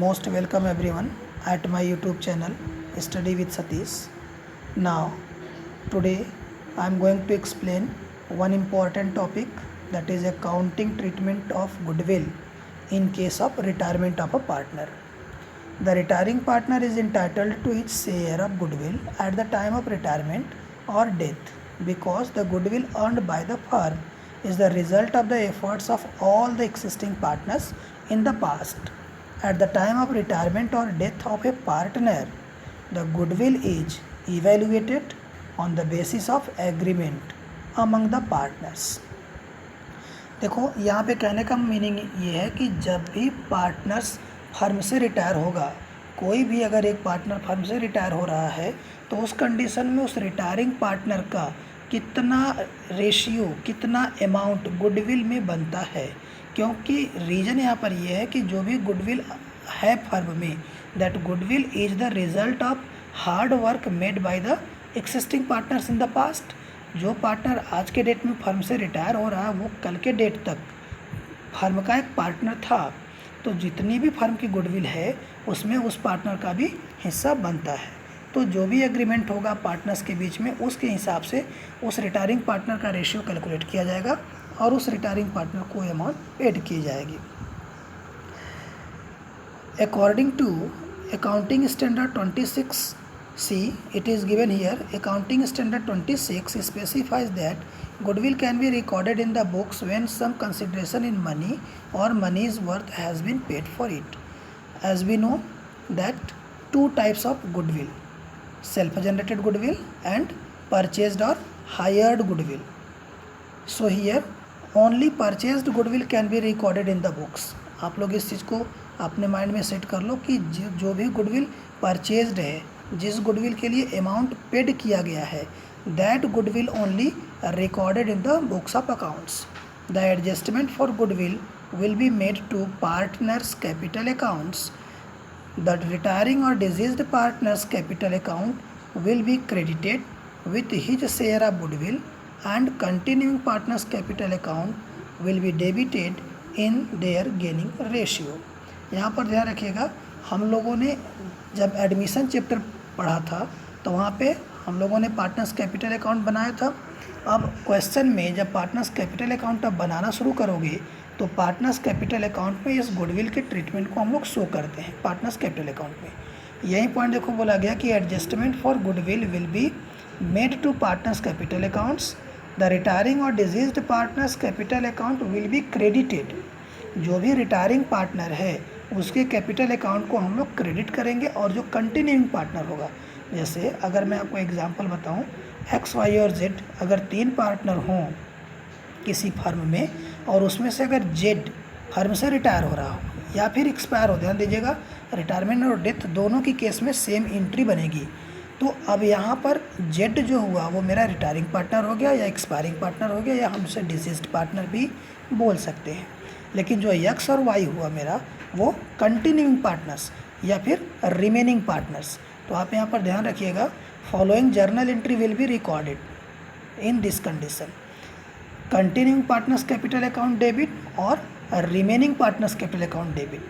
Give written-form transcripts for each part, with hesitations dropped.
Most welcome everyone at my YouTube channel Study with Satish. Now, today I am going to explain one important topic, that is accounting treatment of goodwill in case of retirement of a partner. The retiring partner is entitled to his share of goodwill at the time of retirement or death because the goodwill earned by the firm is the result of the efforts of all the existing partners in the past. At the time of retirement or death of a partner, the goodwill is evaluated on the basis of agreement among the partners. देखो यहाँ पे कहने का meaning ये है कि जब भी पार्टनर्स फर्म से रिटायर होगा, कोई भी अगर एक पार्टनर फर्म से रिटायर हो रहा है तो उस कंडीशन में उस रिटायरिंग पार्टनर का कितना रेशियो, कितना अमाउंट गुडविल में बनता है, क्योंकि रीज़न यहाँ पर यह है कि जो भी गुडविल है फर्म में, that goodwill is the result of hard work made by the existing partners in the past. जो पार्टनर आज के डेट में फर्म से रिटायर हो रहा है वो कल के डेट तक फर्म का एक पार्टनर था, तो जितनी भी फर्म की गुडविल है उसमें उस पार्टनर का भी हिस्सा बनता है. तो जो भी एग्रीमेंट होगा पार्टनर्स के बीच में, उसके हिसाब से उस रिटायरिंग पार्टनर का रेशियो कैलकुलेट किया जाएगा और उस रिटायरिंग पार्टनर को अमाउंट पेड की जाएगी. According to accounting standard 26C, it is given here, accounting standard 26 specifies that goodwill can be recorded in the books when some consideration in money or money's worth has been paid for it. As we know that two types of goodwill, self-generated goodwill and purchased or hired goodwill. So here only purchased goodwill can be recorded in the books. आप लोग इस चीज़ को अपने mind में set कर लो कि जो भी गुडविल परचेज्ड है, जिस गुडविल के लिए अमाउंट पेड किया गया है, that goodwill only recorded in the books of accounts. The adjustment for goodwill will be made to partners capital accounts. The retiring और deceased partners capital account will be credited with his share of goodwill and continuing partners capital account will be debited in their gaining ratio. यहाँ पर ध्यान रखिएगा, हम लोगों ने जब admission chapter पढ़ा था तो वहाँ पे हम लोगों ने पार्टनर्स कैपिटल अकाउंट बनाया था. अब क्वेश्चन में जब पार्टनर्स कैपिटल अकाउंट आप बनाना शुरू करोगे तो पार्टनर्स कैपिटल अकाउंट में इस गुडविल के ट्रीटमेंट को हम लोग शो करते हैं पार्टनर्स कैपिटल अकाउंट में. यही पॉइंट देखो बोला गया कि adjustment for goodwill will be made to partners capital accounts. The retiring और deceased partners capital account will be credited. जो भी रिटायरिंग पार्टनर है उसके कैपिटल अकाउंट को हम लोग क्रेडिट करेंगे और जो कंटिन्यूइंग पार्टनर होगा, जैसे अगर मैं आपको एग्जांपल बताऊं, एक्स वाई और जेड अगर 3 पार्टनर हों किसी फर्म में और उसमें से अगर जेड फर्म से रिटायर हो रहा हो या फिर एक्सपायर हो, ध्यान दीजिएगा रिटायरमेंट और डेथ दोनों की केस में सेम एंट्री बनेगी. तो अब यहाँ पर जेड जो हुआ वो मेरा रिटायरिंग पार्टनर हो गया या एक्सपायरिंग पार्टनर हो गया या हम उसे डिसीज्ड पार्टनर भी बोल सकते हैं. लेकिन जो एक्स और वाई हुआ मेरा वो कंटिन्यूइंग पार्टनर्स या फिर रिमेनिंग पार्टनर्स. तो आप यहाँ पर ध्यान रखिएगा, following journal entry will be recorded in this condition. Continuing partners capital account debit और remaining partners capital account debit.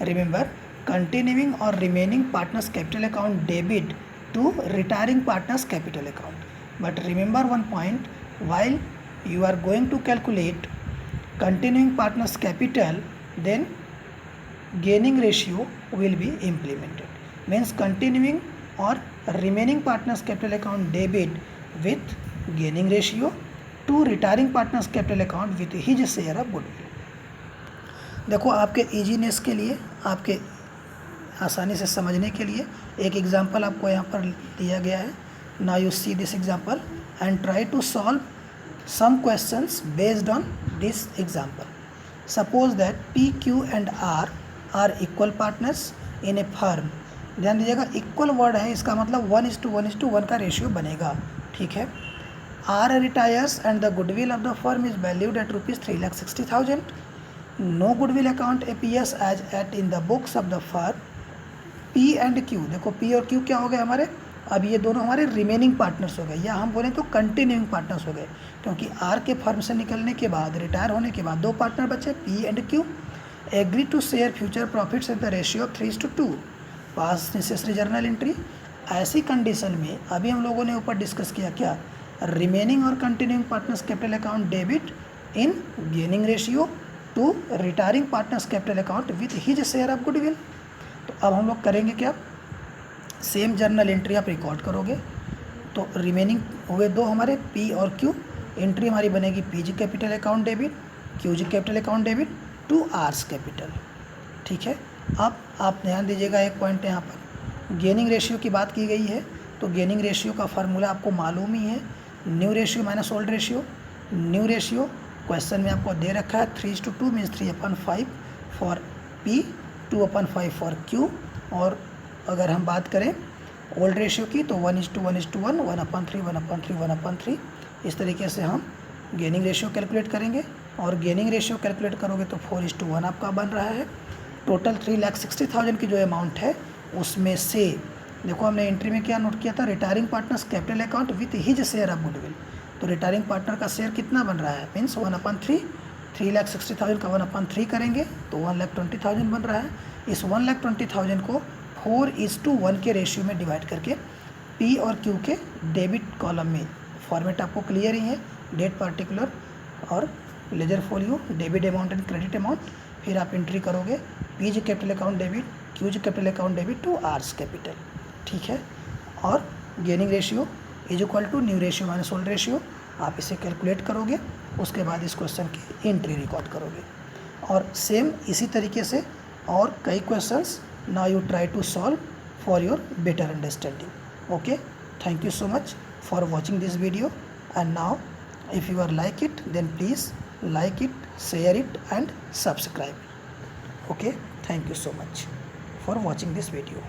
Remember, continuing और remaining partners capital account debit to retiring partners capital account. But remember one point, while you are going to calculate continuing partners capital, then gaining ratio will be implemented. Means continuing or remaining partners capital account debit with gaining ratio to retiring partners capital account with his share of goodwill. देखो आपके easiness के लिए, आपके आसानी से समझने के लिए एक एग्जांपल आपको यहाँ पर दिया गया है. Now you see this example and try to solve some questions based on this example. Suppose that P, Q and R are equal partners in a firm. ध्यान दीजिएगा, इक्वल वर्ड है, इसका मतलब 1:1:1 का रेशियो बनेगा. ठीक है. R retires and the goodwill of the firm is valued at rupees 3,60,000. No goodwill account appears as at in the books of the firm. P and Q, देखो P और Q क्या हो गए हमारे, अब ये दोनों हमारे रिमेनिंग पार्टनर्स हो गए या हम बोलें तो कंटिन्यूइंग पार्टनर्स हो गए, क्योंकि आर के फर्म से निकलने के बाद, रिटायर होने के बाद 2 पार्टनर बचे, P and Q. Agree to share future profits in the ratio of 3:2, pass necessary journal entry. ऐसी कंडीशन में अभी हम लोगों ने ऊपर डिस्कस किया क्या, रिमेनिंग और continuing partners capital account debit in gaining ratio two retiring partners capital account with his share of goodwill. तो अब हम लोग करेंगे क्या, सेम जर्नल एंट्री आप रिकॉर्ड करोगे। तो रिमेनिंग हुए दो हमारे पी और क्यू, एंट्री हमारी बनेगी PG capital account debit, QG capital account debit to R's capital. ठीक है, अब आप ध्यान दीजिएगा एक पॉइंट यहाँ पर, गेनिंग रेशियो की बात की गई है। तो गेनिंग रेशियो का फार्मूला आपको मालूम ही है, new ratio minus old ratio. New ratio question में आपको दे रखा है 3:2 means 3/5 for P, 2/5 for Q. और अगर हम बात करें ओल्ड रेशियो की तो 1:1:1, 1/3, 1/3, 1/3। इस तरीके से हम गेनिंग रेशियो कैलकुलेट करेंगे। और गेनिंग रेशियो कैलकुलेट करोगे तो 4:1 आपका बन रहा है। टोटल 3,60,000 की जो अमाउंट है उसमें से देखो हमने एंट्री में क्या नोट किया था, retiring partners capital account with his share of goodwill. तो रिटायरिंग पार्टनर का शेयर कितना बन रहा है, मीन्स 1/3, 3,60,000 का 1/3 करेंगे तो 1,20,000 बन रहा है। इस 1,20,000 को 4:1 के रेशियो में डिवाइड करके पी और क्यू के डेबिट कॉलम में, फॉर्मेट आपको क्लियर ही है, डेट पार्टिकुलर और ledger folio, debit amount and credit amount. फिर आप एंट्री करोगे PG capital account debit, QG capital account debit to R's capital. ठीक है, और gaining ratio is equal to new ratio minus old ratio, आप इसे calculate करोगे। उसके बाद इस क्वेश्चन की एंट्री रिकॉर्ड करोगे। और सेम इसी तरीके से और कई questions now you try to solve for your better understanding. Okay, thank you so much for watching this video, and now if you are like it then please like it, share it and subscribe. Okay, thank you so much for watching this video.